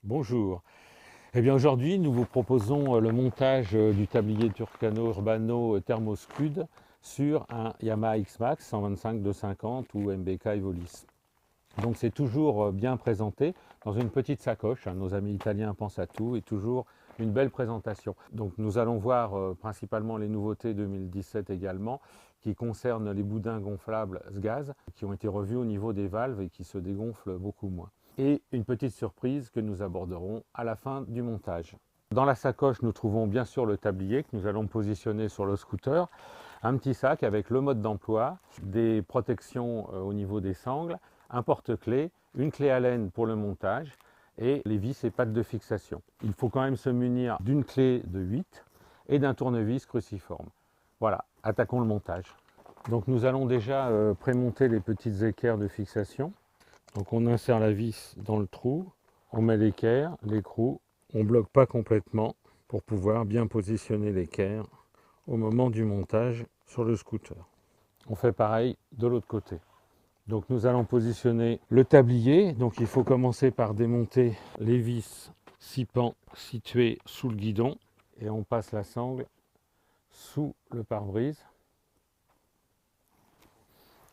Bonjour. Eh bien aujourd'hui, nous vous proposons le montage du tablier Tucano Urbano Thermoscud sur un Yamaha X-Max 125-250 ou MBK Evolis. Donc c'est toujours bien présenté dans une petite sacoche. Nos amis italiens pensent à tout et toujours une belle présentation. Donc nous allons voir principalement les nouveautés 2017 également qui concernent les boudins gonflables SGAZ qui ont été revus au niveau des valves et qui se dégonflent beaucoup moins. Et une petite surprise que nous aborderons à la fin du montage. Dans la sacoche, nous trouvons bien sûr le tablier que nous allons positionner sur le scooter, un petit sac avec le mode d'emploi, des protections au niveau des sangles, un porte-clés, une clé Allen pour le montage et les vis et pattes de fixation. Il faut quand même se munir d'une clé de 8 et d'un tournevis cruciforme. Voilà, attaquons le montage. Donc nous allons déjà prémonter les petites équerres de fixation. Donc on insère la vis dans le trou, on met l'équerre, l'écrou, on ne bloque pas complètement pour pouvoir bien positionner l'équerre au moment du montage sur le scooter. On fait pareil de l'autre côté. Donc nous allons positionner le tablier. Donc il faut commencer par démonter les vis 6 pans situés sous le guidon et on passe la sangle sous le pare-brise.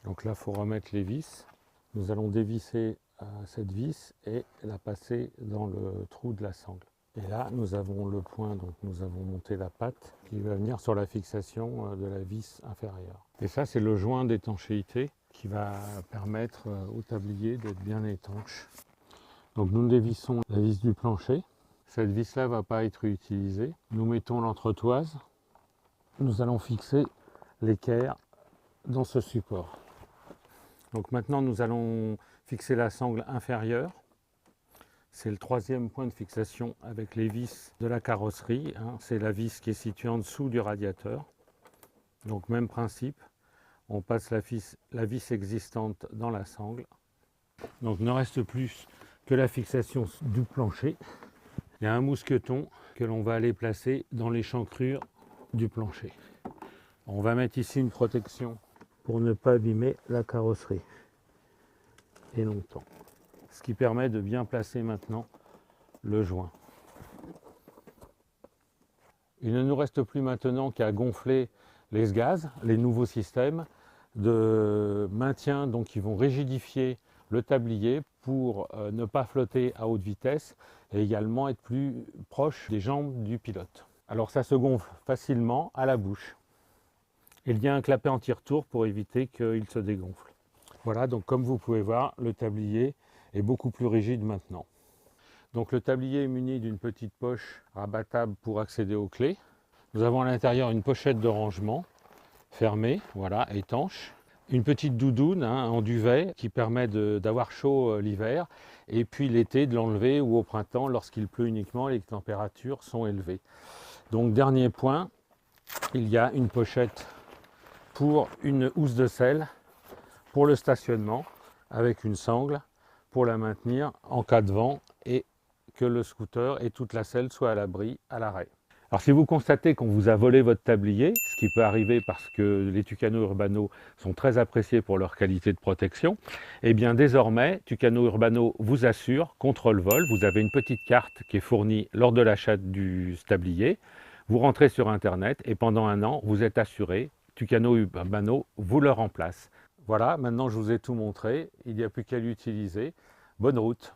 Donc là il faut remettre les vis. Nous allons dévisser cette vis et la passer dans le trou de la sangle. Et là, nous avons le point, donc nous avons monté la patte qui va venir sur la fixation de la vis inférieure. Et ça, c'est le joint d'étanchéité qui va permettre au tablier d'être bien étanche. Donc nous dévissons la vis du plancher. Cette vis-là ne va pas être utilisée. Nous mettons l'entretoise. Nous allons fixer l'équerre dans ce support. Donc maintenant, nous allons fixer la sangle inférieure. C'est le troisième point de fixation avec les vis de la carrosserie. C'est la vis qui est située en dessous du radiateur. Donc même principe, on passe la vis existante dans la sangle. Donc il ne reste plus que la fixation du plancher. Il y a un mousqueton que l'on va aller placer dans l'échancrure du plancher. On va mettre ici une protection pour ne pas abîmer la carrosserie et longtemps. Ce qui permet de bien placer maintenant le joint. Il ne nous reste plus maintenant qu'à gonfler les SGAZ, les nouveaux systèmes de maintien, donc qui vont rigidifier le tablier pour ne pas flotter à haute vitesse et également être plus proche des jambes du pilote. Alors ça se gonfle facilement à la bouche. Il y a un clapet anti-retour pour éviter qu'il se dégonfle. Voilà, donc comme vous pouvez voir, le tablier est beaucoup plus rigide maintenant. Donc le tablier est muni d'une petite poche rabattable pour accéder aux clés. Nous avons à l'intérieur une pochette de rangement fermée, voilà, étanche. Une petite doudoune en duvet qui permet d'avoir chaud l'hiver et puis l'été de l'enlever ou au printemps lorsqu'il pleut uniquement et les températures sont élevées. Donc dernier point, il y a une pochette pour une housse de selle pour le stationnement avec une sangle pour la maintenir en cas de vent et que le scooter et toute la selle soient à l'abri à l'arrêt. Alors si vous constatez qu'on vous a volé votre tablier, ce qui peut arriver parce que les Tucano Urbano sont très appréciés pour leur qualité de protection, eh bien désormais Tucano Urbano vous assure contre le vol. Vous avez une petite carte qui est fournie lors de l'achat du tablier. Vous rentrez sur internet et pendant un an vous êtes assuré. Tucano Urbano vous le remplace. Voilà, maintenant je vous ai tout montré, il n'y a plus qu'à l'utiliser. Bonne route!